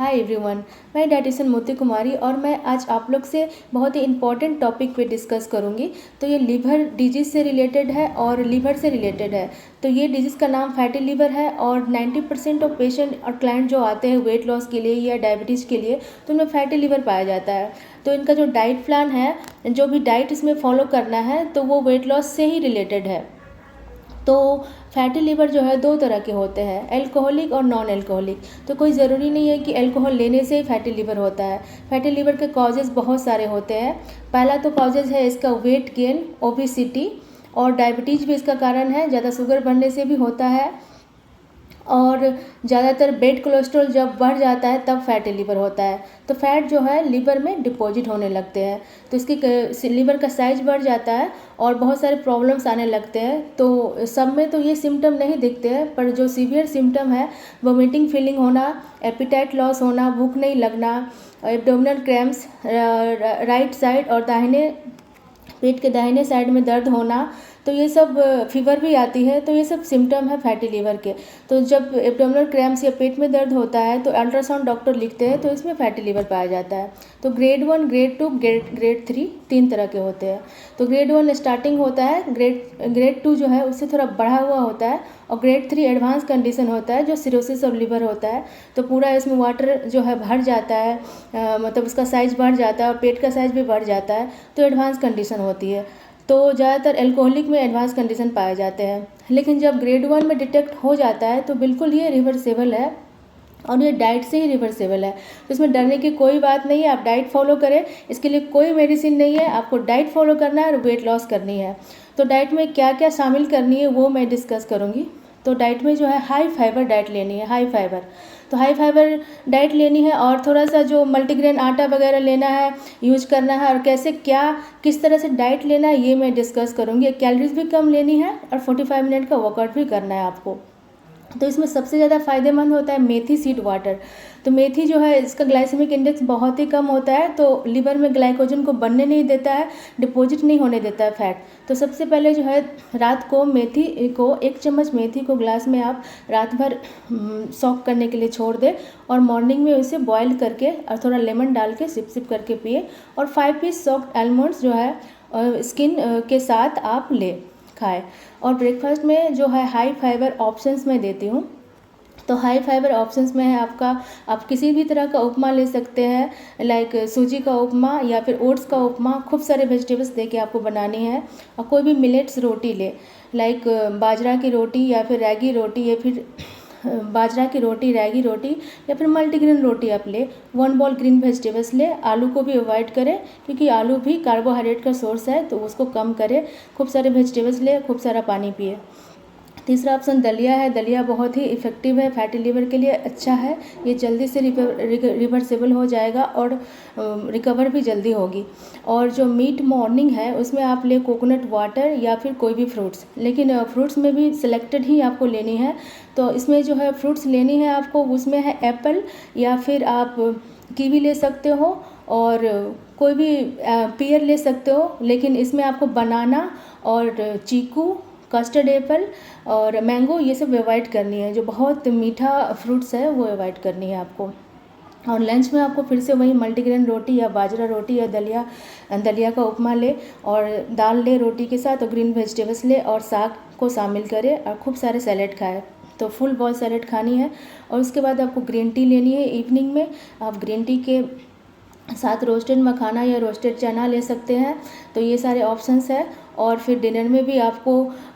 Hi everyone, मैं dietitian मोती कुमारी और मैं आज आप लोग से बहुत ही इम्पॉर्टेंट टॉपिक पे डिस्कस करूँगी। तो ये लीवर डिजीज़ से रिलेटेड है और लीवर से रिलेटेड है। तो ये डिजीज़ का नाम फैटी लीवर है और 90% ऑफ पेशेंट और क्लाइंट जो आते हैं वेट लॉस के लिए या डायबिटीज़ के लिए, तो उनमें फैटी लीवर पाया जाता है। तो इनका जो डाइट प्लान है, जो भी डाइट इसमें फॉलो करना है, तो वो वेट लॉस से ही रिलेटेड है। तो फैटी लीवर जो है दो तरह के होते हैं, एल्कोहलिक और नॉन एल्कोहलिक। तो कोई ज़रूरी नहीं है कि अल्कोहल लेने से ही फैटी लीवर होता है। फैटी लीवर के कॉजेज़ बहुत सारे होते हैं। पहला तो कॉजेज़ है इसका वेट गेन, ओबेसिटी और डायबिटीज़ भी इसका कारण है। ज़्यादा शुगर बढ़ने से भी होता है और ज़्यादातर बेड कोलेस्ट्रॉल जब बढ़ जाता है तब फैटी लीवर होता है। तो फैट जो है लीवर में डिपॉजिट होने लगते हैं, तो इसकी लीवर का साइज बढ़ जाता है और बहुत सारे प्रॉब्लम्स आने लगते हैं। तो सब में तो ये सिम्टम नहीं दिखते हैं, पर जो सीवियर सिम्टम है, वोमिटिंग फीलिंग होना, एपिटाइट लॉस होना, भूख नहीं लगना, एब्डोमिनल क्रैम्प्स, राइट साइड और दाहिने पेट के दाहिने साइड में दर्द होना, तो ये सब फीवर भी आती है। तो ये सब सिम्टम है फैटी लीवर के। तो जब एब्डोमिनल क्रैम्प्स या पेट में दर्द होता है तो अल्ट्रासाउंड डॉक्टर लिखते हैं, तो इसमें फैटी लीवर पाया जाता है। तो ग्रेड 1, ग्रेड 2, ग्रेड 3 तीन तरह के होते हैं। तो ग्रेड 1 स्टार्टिंग होता है, ग्रेड 2 जो है उससे थोड़ा बढ़ा हुआ होता है और ग्रेड 3 एडवांस कंडीशन होता है जो सिरोसिस ऑफ लीवर होता है। तो पूरा इसमें वाटर जो है भर जाता है, मतलब उसका साइज़ बढ़ जाता है और पेट का साइज़ भी बढ़ जाता है, तो एडवांस कंडीशन होती है। तो ज़्यादातर एल्कोहलिक में एडवांस कंडीशन पाए जाते हैं। लेकिन जब ग्रेड 1 में डिटेक्ट हो जाता है तो बिल्कुल ये रिवर्सेबल है और ये डाइट से ही रिवर्सेबल है। तो इसमें डरने की कोई बात नहीं है, आप डाइट फॉलो करें, इसके लिए कोई मेडिसिन नहीं है। आपको डाइट फॉलो करना है और वेट लॉस करनी है। तो डाइट में क्या क्या शामिल करनी है वो मैं डिस्कस करूँगी। तो डाइट में जो है हाई फाइबर डाइट लेनी है, हाई फाइबर। तो हाई फाइबर डाइट लेनी है और थोड़ा सा जो मल्टीग्रेन आटा वगैरह लेना है, यूज करना है। और कैसे क्या किस तरह से डाइट लेना है ये मैं डिस्कस करूँगी। कैलोरीज भी कम लेनी है और 45 मिनट का वर्कआउट भी करना है आपको। तो इसमें सबसे ज़्यादा फ़ायदेमंद होता है मेथी सीड वाटर। तो मेथी जो है इसका ग्लाइसेमिक इंडेक्स बहुत ही कम होता है, तो लीवर में ग्लाइकोजन को बनने नहीं देता है, डिपॉजिट नहीं होने देता है फैट। तो सबसे पहले जो है रात को मेथी को 1 चम्मच मेथी को ग्लास में आप रात भर सॉक करने के लिए छोड़ दें और मॉर्निंग में उसे बॉयल करके और थोड़ा लेमन डाल के सिप सिप करके पिए। और 5 पीस सॉक्ड आलमंड्स जो है स्किन के साथ आप खाएँ। और ब्रेकफास्ट में जो है हाई फाइबर ऑप्शंस मैं देती हूँ। तो हाई फाइबर ऑप्शंस में है आपका, आप किसी भी तरह का उपमा ले सकते हैं, लाइक सूजी का उपमा या फिर ओट्स का उपमा। खूब सारे वेजिटेबल्स दे के आपको बनानी है। और कोई भी मिलेट्स रोटी ले, लाइक बाजरा की रोटी या फिर रागी रोटी या फिर बाजरा की रोटी, रागी रोटी या फिर मल्टीग्रेन रोटी आप ले। 1 बॉल ग्रीन वेजिटेबल्स ले। आलू को भी अवॉइड करें क्योंकि आलू भी कार्बोहाइड्रेट का सोर्स है, तो उसको कम करें। खूब सारे वेजिटेबल्स ले, खूब सारा पानी पिए। तीसरा ऑप्शन दलिया है। दलिया बहुत ही इफ़ेक्टिव है, फैटी लीवर के लिए अच्छा है। ये जल्दी से रिवर्सेबल हो जाएगा और रिकवर भी जल्दी होगी। और जो मीट मॉर्निंग है उसमें आप ले कोकोनट वाटर या फिर कोई भी फ्रूट्स, लेकिन फ्रूट्स में भी सिलेक्टेड ही आपको लेनी है। तो इसमें जो है फ्रूट्स लेनी है आपको, उसमें है एप्पल या फिर आप कीवी ले सकते हो और कोई भी पेयर ले सकते हो। लेकिन इसमें आपको बनाना और चीकू, कस्टर्ड एप्पल और मैंगो ये सब अवॉइड करनी है। जो बहुत मीठा फ्रूट्स है वो अवॉइड करनी है आपको। और लंच में आपको फिर से वही मल्टीग्रेन रोटी या बाजरा रोटी या दलिया का उपमा ले और दाल ले रोटी के साथ, और ग्रीन वेजिटेबल्स ले और साग को शामिल करें और खूब सारे सैलेड खाएं। तो फुल बॉल सैलेड खानी है। और उसके बाद आपको ग्रीन टी लेनी है इवनिंग में। आप ग्रीन टी के साथ रोस्टेड मखाना या रोस्टेड चना ले सकते हैं। तो ये सारे ऑप्शंस है। और फिर डिनर में भी आपको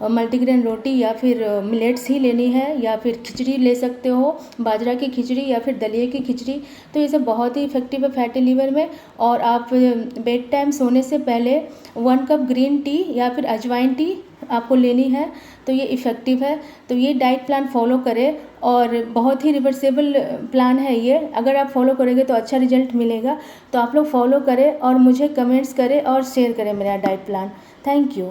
मल्टीग्रेन रोटी या फिर मिलेट्स ही लेनी है या फिर खिचड़ी ले सकते हो, बाजरा की खिचड़ी या फिर दलिया की खिचड़ी। तो ये सब बहुत ही इफ़ेक्टिव है फैटी लीवर में। और आप बेड टाइम सोने से पहले 1 कप ग्रीन टी या फिर अजवाइन टी आपको लेनी है। तो ये इफ़ेक्टिव है। तो ये डाइट प्लान फॉलो करें और बहुत ही रिवर्सेबल प्लान है ये। अगर आप फॉलो करेंगे तो अच्छा रिजल्ट मिलेगा। तो आप लोग फॉलो करें और मुझे कमेंट्स करें और शेयर करें मेरा डाइट प्लान। Thank you.